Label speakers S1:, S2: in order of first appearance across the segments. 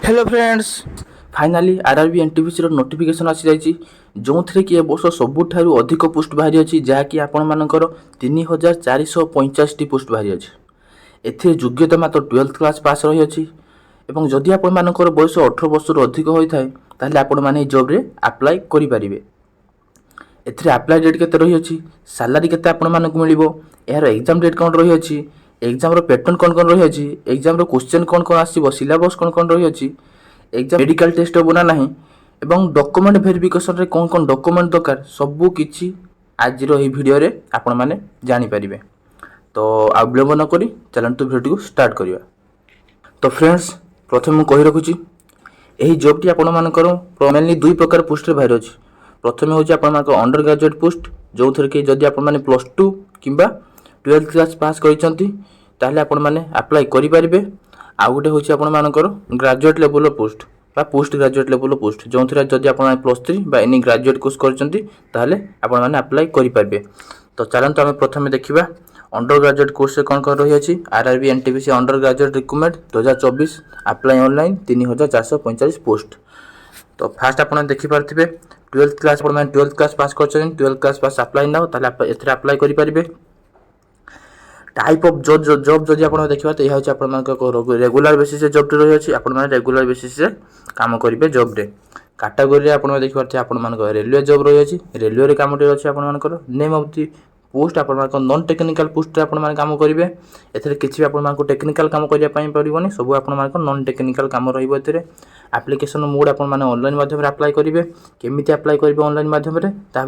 S1: Hello friends, finally RRB NTPC notification आसी जाइए जो थे कि ए वर्ष सबुठारु अधिक पोस्ट बाहरी अच्छी जहाँकि आपण मानकर 3450 पोस्ट बाहरी अच्छी। एथे योग्यता मात्र 12th क्लास पास रही अच्छी एवं जदि आपण मानकर बयस 18 वर्ष अधिक होता है ताहले आपण माने जॉब रे अप्लाई करि परिबे। एथे अप्लाई डेट केते रही अच्छी, सैलरी केते आपण मानकु मिलिबो, यार एग्जाम डेट कोन रही अच्छी, एग्जाम रो पैटर्न कौन रही अच्छी, एग्जाम रो क्वेश्चन कौन आसीबो, सिलेबस कौन रही अच्छी, एग्जाम मेडिकल टेस्ट हो ना नहीं एवं डॉक्यूमेंट वेरिफिकेशन रे कौन डॉक्यूमेंट दरकार सबू किछि आज रो ही वीडियो रे आपण माने जानि परिबे। तो आ विलंब न करी चलंतु वीडियो को स्टार्ट करिया। तो फ्रेंड्स प्रथम मु कहि रखुची एही जॉब टी आपण मानकर मेनली दुई प्रकार पोस्ट रे बाहर अछि। प्रथम होछि आपण मानकर अंडर ग्रेजुएट पोस्ट जो थरे कि जदि आपण माने +2 किंबा 12th क्लास पास करिसंती ताहले आपण माने अप्लाई करि परिबे। आ गोटे होछि आपण मानकर ग्रेजुएट लेवल पोस्ट बा पोस्ट ग्रेजुएट लेवल पोस्ट जो थरे जदि आपण माने +3 बा एनी ग्रेजुएट कोर्स करिसंती ताहले आपण माने अप्लाई करि परिबे। तो चलंतु हम प्रथम देखिबा अंडर ग्रेजुएट कोर्स से कौन रही अच्छी। RRB NTPC under graduate recruitment 2024 apply online 3445 post. तो फास्ट आप देखिपे 12th क्लास 12th क्लास पास कर 12th क्लास पास अप्लाई ना एथरे अप्लाई करि परिबे। टाइप ऑफ जॉब जदि आप देखा तो यह रेगुलर बेसिस जॉब रही अच्छी, आपण मैंने रेगुलर बेसिस काम करेंगे जॉब रे। कैटेगोरी आप देखिए आपण रेलवे जॉब रही अच्छी, रेलवे काम अच्छे आप नेम ऑफ दी पोस्ट आप नॉन टेक्निकल पोस्ट आप काम करेंगे। एथरे किसी आपको टेक्निकल काम करने पड़ोनी, सब आप नॉन टेक्निकल काम रही। एप्लिकेशन मोड आप ऑनलाइन माध्यम अप्लाई करेंगे, केमी अप्लाई करेंगे ऑनलाइन माध्यम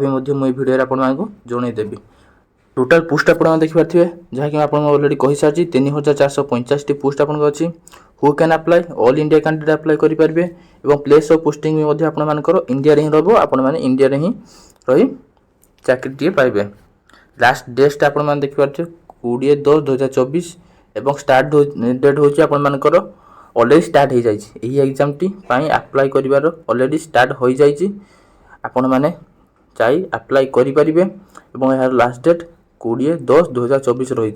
S1: मुझे भिडियो आपको जनईदेवी। टोटाल पोस्ट आप देखिए जहाँकि आप अलरेडी कही सारी 3450 पोस्ट आपको अच्छी। Who can apply all India candidate apply करेंगे और प्लेस ऑफ पोस्टिंग भी आपर इंडिया रे रही आप इंडिया रे ही रही चाकरी टे पाइबे। लास्ट डेट आप देखिए 20/10/2024 और स्टार्ट डेट हूँ आपर अलरेडी स्टार्ट हो जाए एग्जाम टी अप्लाई कर अलरेडी स्टार्ट हो जाए। आपण मैंने चाहिए अप्लाई करेंगे और यार लास्ट डेट 20/10/2024 रही।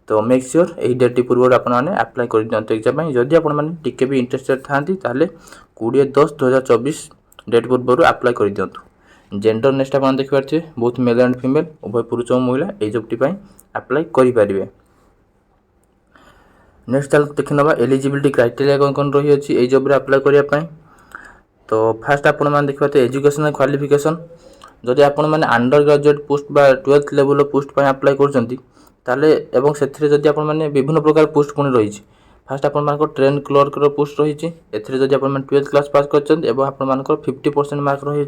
S1: तो मेक श्योर यही डेट पूर्व आपने अप्लाई कर दिखाते एग्जाम जदि आपके भी इंटरेस्टेड था 20/10/2024 डेट पूर्व अप्लाई कर दिखाँ। जेंडर नेक्स्ट आप देखिए बहुत मेल एंड फीमेल उभय पुरुष और महिला ये जॉब टी अप्लाई करेंगे। नेक्स्ट चल देखी ना एलिजिबिलिटी क्राइटेरिया कौन रही अच्छी ये जॉब रे अप्लाई करने। तो फास्ट आप देखिए एजुकेशनल क्वालिफिकेशन जदि आप अंडर ग्रेजुएट पोस्ट बा 12th लेवल पोस्ट अप्लाई कर जदि आप विभिन्न प्रकार पोस्ट पुणी रही। फास्ट आप ट्रेन क्लर्क पोस्ट रही जदि आप 12th क्लास पास कर 50% मार्क रही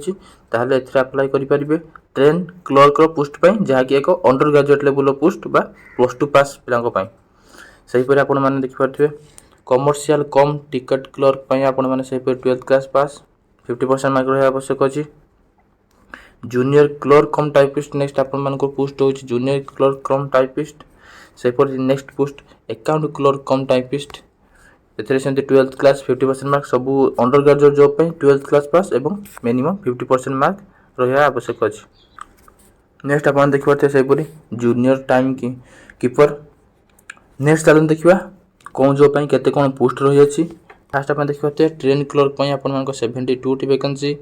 S1: अप्लाई करेंगे। ट्रेन क्लर्क पोस्ट जहाँकि एक अंडर ग्रेजुएट लेवल पोस्ट बा +2 पास पिला सहीपरि आप देखिपे कमर्शियल कम टिकट क्लर्क आप 12th क्लास पास 50% मार्क रहा आवश्यक अच्छी। Junior clerk cum typist next आप पोस्ट हो जूनियर क्लर्क कम टाइपिस्ट। सेपरि next post account clerk cum typist एथे 12th क्लास 50% मार्क सब under graduate job 12th class pass और मिनिमम 50% मार्क रहा आवश्यक अच्छी। नेक्स्ट आप देखिए सेपरि जूनियर टाइम कीपर। नेक्स्ट चलते देखा कौन जॉब केते कौन पोस्ट रही अच्छी। फास्ट आप देखिए ट्रेन क्लर्क आप 72 vacancy,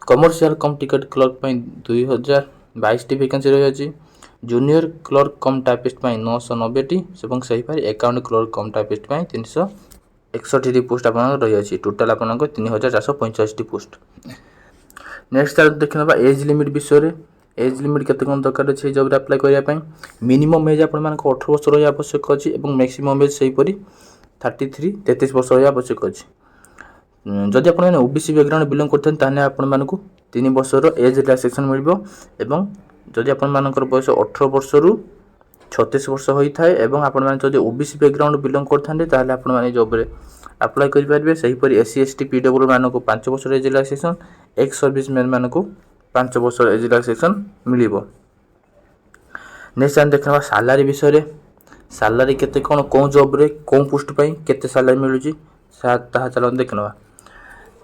S1: commercial cum ticket clerk 2022 vacancy रही अच्छी। जूनियर क्लर्क कम टाइपिस्ट 990 और सहीपरि account clerk cum typist 361 post आप रही अच्छी। टोटाल आप 3485 पोस्ट। नेक्स्ट देखना एज लिमिट विषय एज लिमिट केते कौन दरकार अच्छे जॉब अप्लाई करने। मिनिमम एज आप 18 वर्ष रही आवश्यक अच्छी और मैक्सिमम एज सहीपरि 33 वर्ष रही आवश्यक अच्छी। जदि आप ओबीसी बैकग्राउंड बिलोंग करते आपको 3 वर्षर एज रिलैक्सेशन मिल। जदि आप बयस 18 वर्ष रु 36 वर्ष होता है और आप ओबीसी बैकग्राउंड बिलोंग करते आपने जॉब रे अप्लाई करेंगे। सहीपरि SC ST PWD मान 5 वर्ष age relaxation, ex service man मान 5 वर्ष एज रिलैक्सेशन मिल। नेक्स्ट देखना सैलरी विषय सैलरी केते कौन कौन जॉब रे कौन पोस्ट केते सैलरी मिलूँ चलो देखना।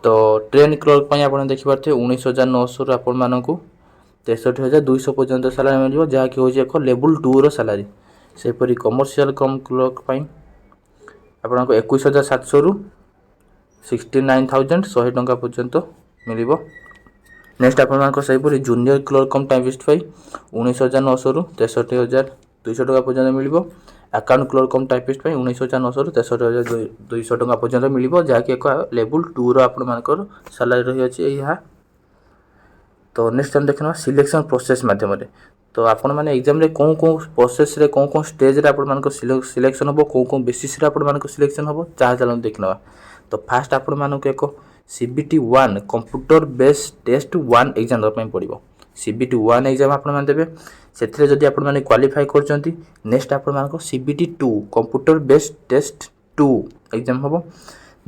S1: तो ट्रेन क्लर्क आप देखिपे 19,900 आपको 63,200 पर्यंत सैलरी मिल जहाँकि हूँ एक लेवल 2 सैलरी। सेपरि कमर्शियल कम क्लर्क आपको 21,700 रु 69,100 ଟଙ୍କା ପର୍ଯ୍ୟନ୍ତ ମିଳିବ। ନେକ୍ସଟ ଆପଣମାନଙ୍କ ସେହିପରି ଜୁନିୟର କ୍ଲର୍କ କମ୍ ଟାଇପିଷ୍ଟ ପାଇଁ 19,900ରୁ 63,200 ଟଙ୍କା ପର୍ଯ୍ୟନ୍ତ ମିଳିବ। ଆକାଉଣ୍ଟ କ୍ଲର୍କ କମ୍ ଟାଇପିଷ୍ଟ ପାଇଁ 19,900ରୁ 63,200 ଟଙ୍କା ପର୍ଯ୍ୟନ୍ତ ମିଳିବ, ଯାହାକି ଏକ ଲେବୁଲ୍ 2ର ଆପଣମାନଙ୍କର ସାଲାରୀ ରହିଅଛି ଏହା। ତ ନେକ୍ସଟ ଆମେ ଦେଖିବା ସିଲେକ୍ସନ୍ ପ୍ରୋସେସ୍ ମାଧ୍ୟମରେ। ତ ଆପଣମାନେ ଏକ୍ଜାମରେ କେଉଁ ପ୍ରୋସେସ୍ରେ କେଉଁ ଷ୍ଟେଜ୍ରେ ଆପଣମାନଙ୍କ ସିଲେକ୍ସନ୍ ହେବ, କେଉଁ ବେସିସ୍ରେ ଆପଣମାନଙ୍କ ସିଲେକ୍ସନ୍ ହେବ ତାହା ଚାଲନ୍ତୁ ଦେଖିନେବା। ତ ଫାଷ୍ଟ ଆପଣମାନଙ୍କୁ ଏକ CBT 1 computer base test 1 exam ଦେବା ପାଇଁ ପଡ଼ିବ। CBT 1 ଏକ୍ଜାମ୍ ଆପଣମାନେ ଦେବେ। ସେଥିରେ ଯଦି ଆପଣମାନେ କ୍ୱାଲିଫାଇ କରୁଛନ୍ତି, ନେକ୍ସଟ ଆପଣମାନଙ୍କ CBT 2 computer base test 2 exam ହେବ।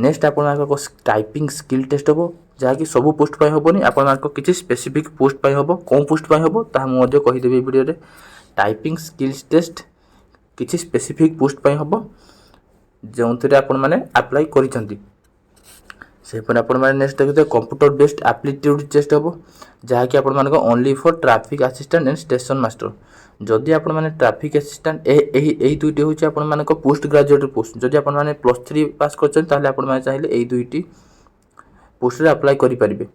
S1: ନେକ୍ସଟ ଆପଣମାନଙ୍କ ଟାଇପିଂ ସ୍କିଲ୍ ଟେଷ୍ଟ ହେବ, ଯାହାକି ସବୁ ପୋଷ୍ଟ ପାଇଁ ହେବନି, ଆପଣମାନଙ୍କ କିଛି ସ୍ପେସିଫିକ୍ ପୋଷ୍ଟ ପାଇଁ ହେବ। କେଉଁ ପୋଷ୍ଟ ପାଇଁ ହେବ ତାହା ମୁଁ ମଧ୍ୟ କହିଦେବି ଏ ଭିଡ଼ିଓରେ। ଟାଇପିଂ ସ୍କିଲ୍ସ ଟେଷ୍ଟ କିଛି ସ୍ପେସିଫିକ୍ ପୋଷ୍ଟ ପାଇଁ ହେବ, ଯେଉଁଥିରେ ଆପଣମାନେ ଆପ୍ଲାଏ କରିଛନ୍ତି। ସେହିପରି ଆପଣମାନେ ନେକ୍ସଟ ଦେଖିବେ କମ୍ପ୍ୟୁଟର ବେସ୍ଡ ଆପ୍ଟିଟ୍ୟୁଡ୍ ଟେଷ୍ଟ ହେବ, ଯାହାକି ଆପଣମାନଙ୍କ only for traffic assistant and station master. ଯଦି ଆପଣମାନେ ଟ୍ରାଫିକ୍ ଆସିଷ୍ଟାଣ୍ଟ ଏହି ଦୁଇଟି ହେଉଛି ଆପଣମାନଙ୍କ ପୋଷ୍ଟ ଗ୍ରାଜୁଏଟ୍ ପୋଷ୍ଟ। ଯଦି ଆପଣମାନେ +3 ପାସ୍ କରିଛନ୍ତି ତାହେଲେ ଆପଣମାନେ ଚାହିଁଲେ ଏହି ଦୁଇଟି ପୋଷ୍ଟରେ ଆପ୍ଲାଏ କରିପାରିବେ।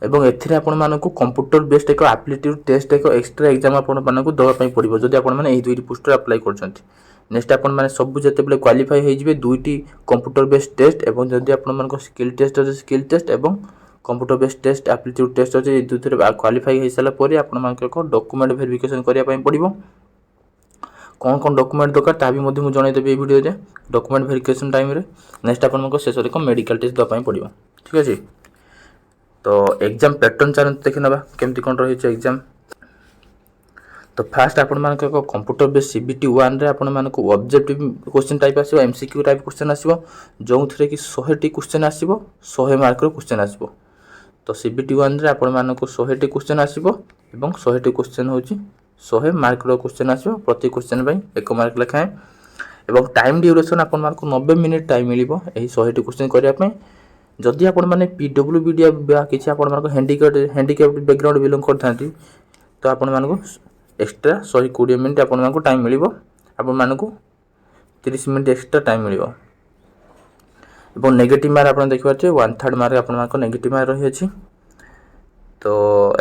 S1: ଏବଂ ଏଥିରେ ଆପଣମାନଙ୍କୁ କମ୍ପ୍ୟୁଟର ବେସ୍ଡ ଏକ ଆପ୍ଟିଟ୍ୟୁଡ୍ ଟେଷ୍ଟ ଏକ ଏକ୍ସଟ୍ରା ଏକ୍ଜାମ୍ ଆପଣମାନଙ୍କୁ ଦେବା ପାଇଁ ପଡ଼ିବ, ଯଦି ଆପଣମାନେ ଏହି ଦୁଇଟି ପୋଷ୍ଟରେ ଆପ୍ଲାଏ କରୁଛନ୍ତି। ନେକ୍ସଟ ଆପଣମାନେ ସବୁ ଯେତେବେଳେ କ୍ୱାଲିଫାଇ ହୋଇଯିବେ ଦୁଇଟି କମ୍ପ୍ୟୁଟର ବେସ୍ଡ ଟେଷ୍ଟ, ଏବଂ ଯଦି ଆପଣମାନଙ୍କ ସ୍କିଲ୍ ଟେଷ୍ଟ ଅଛି ସ୍କିଲ୍ ଟେଷ୍ଟ ଏବଂ computer based test aptitude test ଅଛି, এই ଦୁଇଥିରେ କ୍ୱାଲିଫାଇ ହୋଇସାରିଲା ପରେ ଆପଣମାନଙ୍କୁ ଏକ ଡକୁମେଣ୍ଟ ଭେରିଫିକେସନ୍ କରିବା ପାଇଁ ପଡ଼ିବ। କ'ଣ କ'ଣ ଡକୁମେଣ୍ଟ ଦରକାର ତାହା ବି ମଧ୍ୟ ମୁଁ ଜଣାଇଦେବି এই ଭିଡ଼ିଓରେ ଡକୁମେଣ୍ଟ ଭେରିଫିକେସନ୍ ଟାଇମ୍ରେ। ନେକ୍ସଟ ଆପଣଙ୍କୁ ଶେଷରେ ଏକ ମେଡ଼ିକାଲ ଟେଷ୍ଟ ଦେବା ପାଇଁ ପଡ଼ିବ, ଠିକ୍ ଅଛି। ତ ଏକ୍ଜାମ୍ ପ୍ୟାଟର୍ନ ଚାଲନ୍ତୁ ଦେଖିନେବା କେମିତି କ'ଣ ରହିଛି ଏକ୍ଜାମ୍। ତ ଫାଷ୍ଟ ଆପଣମାନଙ୍କ ଏକ କମ୍ପ୍ୟୁଟର ବେସ୍ CBT 1ରେ ଆପଣମାନଙ୍କୁ ଅବଜେକ୍ଟିଭ୍ କ୍ୱେଶ୍ଚିନ୍ ଟାଇପ୍ ଆସିବ, MCQ ଟାଇପ୍ କ୍ୱେଶ୍ଚିନ୍ ଆସିବ, ଯେଉଁଥିରେ କି 100ଟି କ୍ୱେଶ୍ଚିନ୍ ଆସିବ, 100 ମାର୍କର କ୍ୱେଶ୍ଚିନ୍ ଆସିବ। ତ CBT 1ରେ ଆପଣମାନଙ୍କୁ 100ଟି କ୍ୱେଶ୍ଚିନ୍ ଆସିବ ଏବଂ 100ଟି କ୍ୱେଶ୍ଚିନ୍ ହେଉଛି 100 ମାର୍କର କ୍ୱେଶ୍ଚିନ୍ ଆସିବ। ପ୍ରତି କ୍ୱେଶ୍ଚିନ୍ ପାଇଁ 1 ମାର୍କ ଲେଖାଏଁ ଏବଂ ଟାଇମ୍ ଡ୍ୟୁରେସନ୍ ଆପଣମାନଙ୍କୁ 90 ମିନିଟ୍ ଟାଇମ୍ ମିଳିବ ଏହି 100ଟି କ୍ୱେଶ୍ଚିନ୍ କରିବା ପାଇଁ। ଯଦି ଆପଣମାନେ PWBD ବା କିଛି ଆପଣମାନଙ୍କ ହ୍ୟାଣ୍ଡିକ୍ୟାପ୍ଟ ବ୍ୟାକଗ୍ରାଉଣ୍ଡ ବିଲଙ୍ଗ କରିଥାନ୍ତି, ତ ଆପଣମାନଙ୍କୁ ଏକ୍ସଟ୍ରା 120 ମିନିଟ୍ ଆପଣମାନଙ୍କୁ ଟାଇମ୍ ମିଳିବ, ଆପଣମାନଙ୍କୁ 30 ମିନିଟ୍ ଏକ୍ସଟ୍ରା ଟାଇମ୍ ମିଳିବ। ଏବଂ ନେଗେଟିଭ୍ ମାର୍କ ଆପଣ ଦେଖିପାରୁଥିବେ 1/3 ମାର୍କ ଆପଣମାନଙ୍କ ନେଗେଟିଭ୍ ମାର୍କ ରହିଅଛି। ତ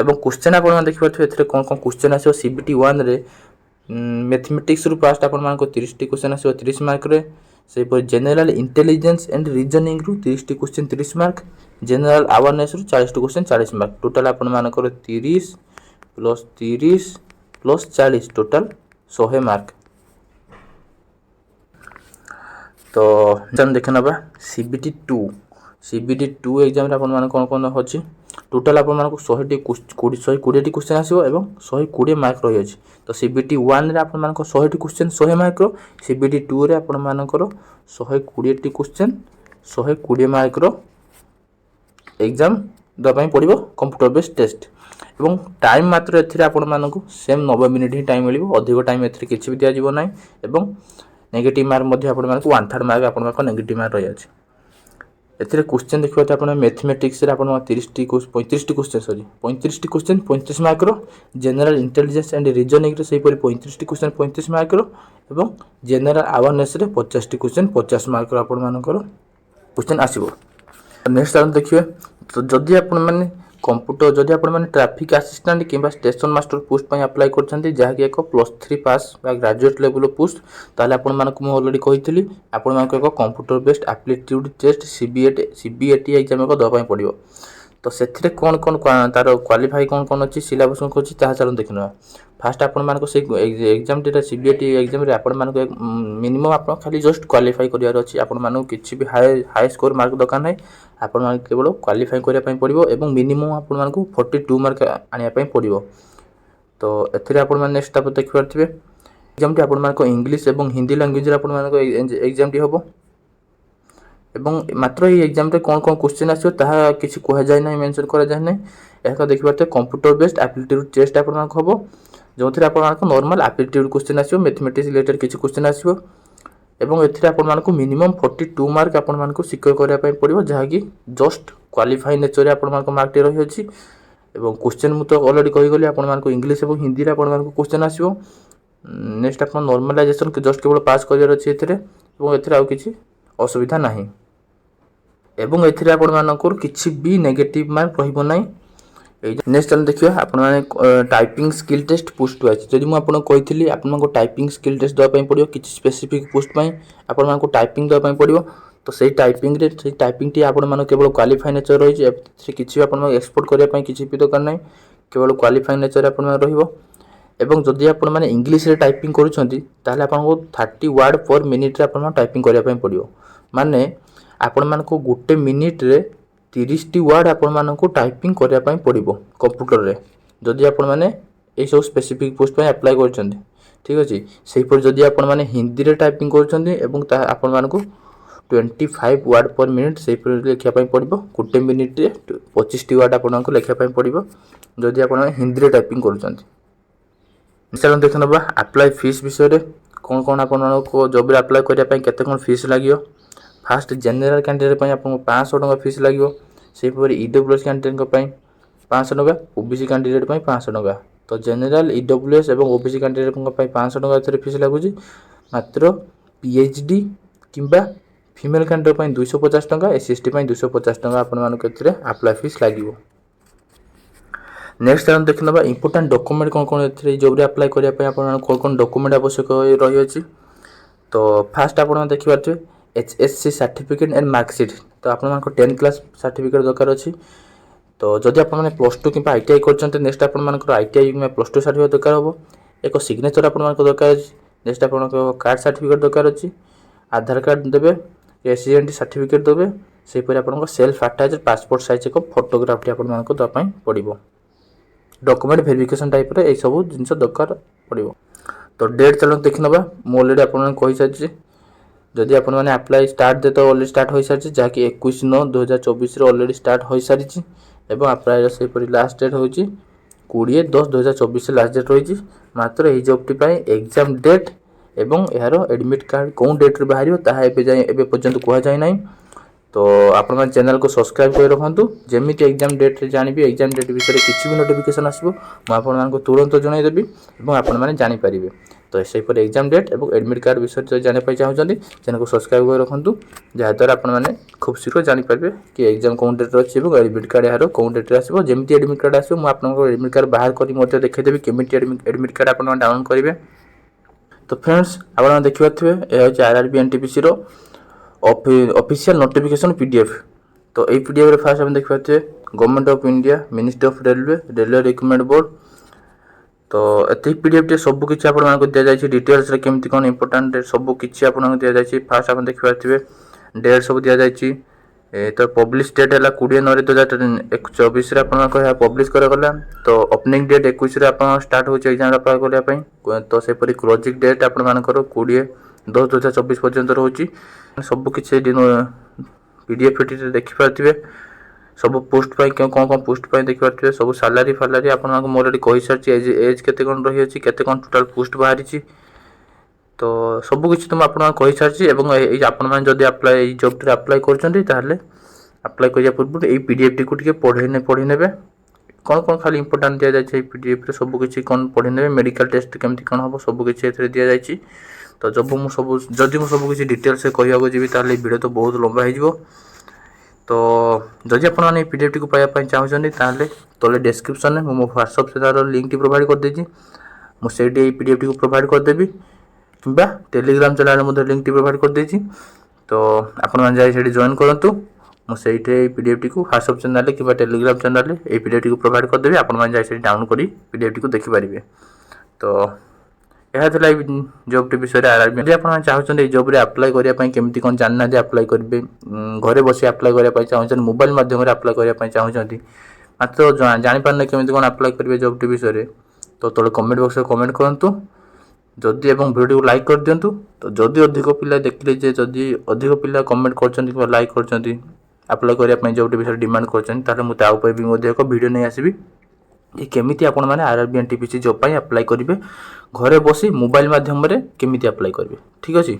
S1: ଏବଂ କ୍ୱେଶ୍ଚିନ୍ ଆପଣମାନେ ଦେଖିପାରୁଥିବେ ଏଥିରେ କ'ଣ କ'ଣ କ୍ୱେଶ୍ଚିନ୍ ଆସିବ। CBT 1ରେ ମ୍ୟାଥମେଟିକ୍ସରୁ ଫାଷ୍ଟ ଆପଣମାନଙ୍କୁ 30ଟି କ୍ୱେଶ୍ଚିନ୍ ଆସିବ 30 ମାର୍କରେ। ସେହିପରି ଜେନେରାଲ ଇଣ୍ଟେଲିଜେନ୍ସ ଆଣ୍ଡ ରିଜନିଂରୁ 30ଟି କ୍ୱେଶ୍ଚିନ୍ 30 ମାର୍କ, ଜେନେରାଲ ଆୱାରନେସ୍ରୁ 40ଟି କ୍ୱେଶ୍ଚିନ୍ 40 ମାର୍କ। ଟୋଟାଲ୍ ଆପଣମାନଙ୍କର 30 + 30 + 40 ଟୋଟାଲ୍ 100 ମାର୍କ। ତ ଦେଖିନେବା CBT 2 ଏକ୍ଜାମ୍ରେ ଆପଣମାନଙ୍କୁ କ'ଣ କ'ଣ ଅଛି। ଟୋଟାଲ୍ ଆପଣମାନଙ୍କୁ 120ଟି କ୍ୱେଶ୍ଚିନ୍ ଆସିବ ଏବଂ 120 ମାର୍କ ରହିଅଛି। ତ CBT 1ରେ ଆପଣମାନଙ୍କ 100ଟି କ୍ୱେଶ୍ଚିନ୍ 100 ମାର୍କର, CBT 2ରେ ଆପଣମାନଙ୍କର 120ଟି କ୍ୱେଶ୍ଚିନ୍ 120 ମାର୍କର ଏକ୍ଜାମ୍ ଦେବା ପାଇଁ ପଡ଼ିବ କମ୍ପ୍ୟୁଟର ବେସ୍ ଟେଷ୍ଟ। ଏବଂ ଟାଇମ୍ ମାତ୍ର ଏଥିରେ ଆପଣମାନଙ୍କୁ ସେମ୍ 90 ମିନିଟ୍ ହିଁ ଟାଇମ୍ ମିଳିବ, ଅଧିକ ଟାଇମ୍ ଏଥିରେ କିଛି ବି ଦିଆଯିବ ନାହିଁ। ଏବଂ ନେଗେଟିଭ୍ ମାର୍କ ମଧ୍ୟ ଆପଣମାନଙ୍କୁ 1/3 ମାର୍କ ଆପଣଙ୍କ ନେଗେଟିଭ୍ ମାର୍କ ରହିଅଛି। ଏଥିରେ କ୍ୱେଶ୍ଚିନ୍ ଦେଖିବା ତ ଆପଣ ମ୍ୟାଥମେଟିକ୍ସରେ ଆପଣ 35ଟି କ୍ୱେଶ୍ଚିନ୍ 35 ମାର୍କର, ଜେନେରାଲ ଇଣ୍ଟେଲିଜେନ୍ସ ଆଣ୍ଡ ରିଜନିଂରେ ସେହିପରି 35ଟି କ୍ୱେଶ୍ଚିନ୍ 35 ମାର୍କର ଏବଂ ଜେନେରାଲ ଆୱାରନେସ୍ରେ 50ଟି କ୍ୱେଶ୍ଚିନ୍ 50 ମାର୍କର ଆପଣମାନଙ୍କର କ୍ୱେଶ୍ଚିନ୍ ଆସିବ। ନେକ୍ସଟ ଆପଣ ଦେଖିବେ ଯଦି ଆପଣମାନେ ଯଦି ଆପଣମାନେ ଟ୍ରାଫିକ୍ ଆସିଷ୍ଟାଣ୍ଟ କିମ୍ବା ଷ୍ଟେସନ୍ ମାଷ୍ଟର ପୋଷ୍ଟ ପାଇଁ ଆପ୍ଲାଏ କରିଛନ୍ତି, ଯାହାକି ଏକ +3 ପାସ୍ ବା ଗ୍ରାଜୁଏଟ୍ ଲେଭେଲ୍ ପୋଷ୍ଟ, ତାହେଲେ ଆପଣମାନଙ୍କୁ ମୁଁ ଅଲରେଡ଼ି କହିଥିଲି ଆପଣମାନଙ୍କୁ ଏକ computer based aptitude test CBAT exam ଏକ ଦେବା ପାଇଁ ପଡ଼ିବ। ତ ସେଥିରେ କ'ଣ ତାର କ୍ୱାଲିଫାଇ କ'ଣ ଅଛି, ସିଲାବସ୍ କ'ଣ ଅଛି ତାହା ଚାଲନ୍ତୁ ଦେଖିନେବା। ଫାଷ୍ଟ ଆପଣମାନଙ୍କୁ ସେଇ ଏକ୍ଜାମ୍ଟିରେ CBAT ଏକ୍ଜାମ୍ରେ ଆପଣମାନଙ୍କୁ ମିନିମମ୍ ଆପଣ ଖାଲି ଜଷ୍ଟ କ୍ୱାଲିଫାଇ କରିବାର ଅଛି। ଆପଣମାନଙ୍କୁ କିଛି ବି ହାଇ ସ୍କୋର ମାର୍କ ଦରକାର ନାହିଁ, ଆପଣମାନଙ୍କୁ କେବଳ କ୍ୱାଲିଫାଇ କରିବା ପାଇଁ ପଡ଼ିବ ଏବଂ ମିନିମମ୍ ଆପଣମାନଙ୍କୁ 42 ମାର୍କ ଆଣିବା ପାଇଁ ପଡ଼ିବ। ତ ଏଥିରେ ଆପଣମାନେ ନେକ୍ସଟ ତାପରେ ଦେଖିପାରୁଥିବେ ଏକ୍ଜାମ୍ଟି ଆପଣମାନଙ୍କ ଇଂଲିଶ ଏବଂ ହିନ୍ଦୀ ଲାଙ୍ଗୁଏଜ୍ରେ ଆପଣମାନଙ୍କ ଏକ୍ଜାମ୍ଟି ହେବ। ଏବଂ ମାତ୍ର ଏହି ଏକ୍ଜାମ୍ରେ କ'ଣ କ୍ୱେଶ୍ଚିନ୍ ଆସିବ ତାହା କିଛି କୁହାଯାଏ ନାହିଁ, ମେନସନ୍ କରାଯାଏ ନାହିଁ। ଏହା ଦେଖିପାରୁଥିବେ କମ୍ପ୍ୟୁଟର ବେସ୍ଡ ଆପ୍ଟିଟ୍ୟୁଡ୍ ଟେଷ୍ଟ ଆପଣଙ୍କ ହେବ, ଯେଉଁଥିରେ ଆପଣଙ୍କ ନର୍ମାଲ ଆପ୍ଟିଟ୍ୟୁଡ୍ କ୍ୱେଶ୍ଚିନ୍ ଆସିବ, ମ୍ୟାଥମେଟିକ୍ସ ରିଲେଟେଡ୍ କିଛି କ୍ୱେଶ୍ଚିନ୍ ଆସିବ। ଏବଂ ଏଥିରେ ଆପଣମାନଙ୍କୁ ମିନିମମ୍ 42 ମାର୍କ ଆପଣମାନଙ୍କୁ ସିକ୍ୟୁର କରିବା ପାଇଁ ପଡ଼ିବ, ଯାହାକି ଜଷ୍ଟ କ୍ୱାଲିଫାଇ ନେଚରରେ ଆପଣଙ୍କ ମାର୍କଟି ରହିଅଛି। ଏବଂ କ୍ୱେଶ୍ଚିନ୍ ମୁଁ ତ ଅଲରେଡ଼ି କହିଗଲି ଆପଣମାନଙ୍କୁ ଇଂଲିଶ ଏବଂ ହିନ୍ଦୀରେ ଆପଣମାନଙ୍କୁ କ୍ୱେଶ୍ଚିନ୍ ଆସିବ। ନେକ୍ସଟ ଆପଣ ନର୍ମାଲାଇଜେସନ୍ ଜଷ୍ଟ କେବଳ ପାସ୍ କରିବାର ଅଛି ଏଥିରେ, ଏବଂ ଏଥିରେ ଆଉ କିଛି ଅସୁବିଧା ନାହିଁ। ଏବଂ ଏଥିରେ ଆପଣମାନଙ୍କର କିଛି ବି ନେଗେଟିଭ ମାର୍କ ରହିବ ନାହିଁ। नेक्स्ट चैनल देखिए आपने typing skill test post wise जदि मुझे आपको कही आपको टाइपिंग स्किल टेस्ट देवाई पड़ो किसी स्पेसिफिक पोस्ट आपको टाइपिंग देवाई पड़ो तो सही टाइपिंग से टाइपिंग टी आप केवल क्वालिफाई नेचर रही किसी एक्सपोर्ट करने किसी भी दरकार ना केवल क्वालिफाई नेचर आप एवं जदि आपण मैंने इंग्लीश रे टाइपिंग करूँ आपको 30 वर्ड पर मिनिट आप टाइपिंग करने पड़ो माने आपण मानक गोटे मिनिट रे 30 टी वर्ड आपण मानक टाइपिंग करने पड़ो कंप्यूटर रे जदि आपण मैंने ये सब स्पेसिफिक पोस्ट पे अप्लाई कर ठीक अच्छे से जदि आपण मैंने हिंदी रे टाइपिंग कर 25 वर्ड पर मिनिट से लिखापी पड़ो गोटे मिनिट रे 25 टी वर्ड आपको लिखापी पड़ो जदि आप हिंदी रे टाइपिंग कर चलो देख ना अप्लाई फीस विषय कौन कौन आपको जॉब अप्लाई करने केते कौन फीस लगे फास्ट जनरल कैंडिडेट आपको 500 टका फीस लगे से ईडब्ल्यूएस कैंडिडेट 500 टका ओबीसी कैंडिडेट 500 टका तो जनरल ईडब्ल्यूएस और ओबीसी कैंडिडेट 500 टका फीस लगुच मात्र पीएचडी किंबा फीमेल कैंडिडेट 250 टका एससी 250 टका आपको अप्लाई फीस लगे। नेक्स्ट टाइम देख ना इंपोर्टेंट डॉक्यूमेंट कौन कौन जॉब अप्लाई करने कौन कौन डॉक्यूमेंट आवश्यक रही तो फास्ट आप देखिए एचएससी सर्टिफिकेट एंड मार्कशीट तो आप 10 क्लास सर्टिफिकेट दरकार अच्छी तो जदि आप +2 कि आईटीआई कर नेक्स्ट आप आईटीआई +2 सर्टिफिकेट दरकार हम एक सिग्नेचर आप दरकार अच्छी नेक्स्ट आप कार्ड सर्टिफिकेट दरकार अच्छी आधार कार्ड देवे रेसिडेंट सर्टिफिकेट देवे सेपरी आप सेल्फ अटैच पासपोर्ट साइज एक फोटोग्राफी आपको देवाई पड़ो डॉक्यूमेंट वेरिफिकेशन टाइप रे सब जिनस दरकार पड़ो तो डेट चलो देख ना मुझे अलरेडी आपको सारी जदि आप अप्लाई स्टार्ट दे तो अलरेडी स्टार्ट हो सारी जहाँकि 21/9/2024 अलरेडी स्टार्ट हो सारी एवं अप्लाई से लास्ट डेट हूँ 20/10/2024 लास्ट डेट रही मात्र यही जॉबटी एग्जाम डेट एवं यार एडमिट कार्ड कौन डेट्रे बाहर पर्यंत कहुए ना तो आप चैनल को सब्सक्राइब कर रखु जमी एग्जाम डेट जानी एग्जाम डेट विषय किसी भी नोटिफिकेशन आसो मुझे तुरंत जनईदेवी और आपने जानीपारे तो सेपर एग्जाम डेट और एडमिट कार्ड विषय जो जानापी चाहते चैनल को सब्सक्राइब कर रखु जहाँद्वारा आपने खूब शीघ्र जानीपारे कि एग्जाम कौन डेट अच्छी और एडमिट कार्ड यार कौन डेट्रे आसो जमी एडमिट कार्ड आसो मुझे एडमिट कार्ड बाहर कर देखीदेवी केमी एडमिट कार्ड आप डाउनलोड करेंगे। तो फ्रेंड्स आप देखिए यह हूँ RRB NTPC official notification PDF तो ये पीडीएफ रे फास्ट हम देखिए government of India ministry of railway recruitment board तो ये पीडीएफ टे सब किसी आपको दि जाए डिटेल्स केमती कौन इंपोर्टेंट सब किसी आपको दि जाए फास्ट आप देखिए डेट सब दि जाए तो पब्लिश डेट है 20/9/2024 आप पब्लिश कराला तो ओपनिंग डेट 21 आप स्टार्ट हो एग्जाम अप्लाई करने तो सेपरी क्लोजिंग डेट आप 20/10/2024 पर्यंत रोचे सब किसी पीडीएफ देखिपारे सब पोस्ट कौन कौन पोस्ट देखिपारे सब सालारी फालारी आपको मोर अलरेडी कही सारी एज केते कौन रही अच्छी केते कौन टोटाल पोस्ट बाहरी तो सब किसी तुम आपको कही सारी आपड़ी अप्लाई जॉब अप्लाई कर अप्लाई करने पूर्व ये पीडीएफ टी को पढ़ी ने कौन कौन खाली इंपोर्टेंट दि जाए पीडीएफ रे सब किसी कौन पढ़ी ने मेडिकल टेस्ट केमती कौन हम सब किसी दि जाए तो जब मुझे सब किसी डिटेल्स कहूँ जी ताल वीडियो तो बहुत लंबा हो तो जदि आपने पीडीएफ टी को पाइबा चाहते तले डिस्क्रिप्शन में मो व्हाट्सएप से तार लिंक प्रोवाइड कर देती मुझे पीडीएफ टी को प्रोवाइड करदेवी कि Telegram channel link T provide कर देती तो आपने जाए जॉइन करूँ मुझे पीडीएफ टी को व्हाट्सएप चैनल कि टेलीग्राम चैनल ये पीडीएफ टी को प्रोवाइड करदेवी आपने जाए डाउनलोड कर पीडीएफ टी को देखिपारे तो यह जॉब टी विषय आरआरबी यदि आप चाहते जॉब अप्लाई करने केमती कौन जानना अप्लाई करेंगे घरे बस अप्लाई करने चाहते मोबाइल मध्यम अप्लाई करने चाहते मात्र जापारे केमती कौन अप्लाई करेंगे जॉब टी विषय तो तले कमेंट बॉक्स में कमेंट करूँ जदि एवं वीडियो को लाइक कर दिंतु तो जदि अधिक पिला देखिले जदि अधिक पिला कमेंट कर लाइक कर अप्लाई करने जॉब टी विषय डिमांड कर एक वीडियो नहीं आसबि ये केमिति आपण माने आरआरबी एनटीपीसी जॉब अप्लाई करेंगे घरे बसी मोबाइल माध्यम केमिति अप्लाई करेंगे ठीक अच्छे।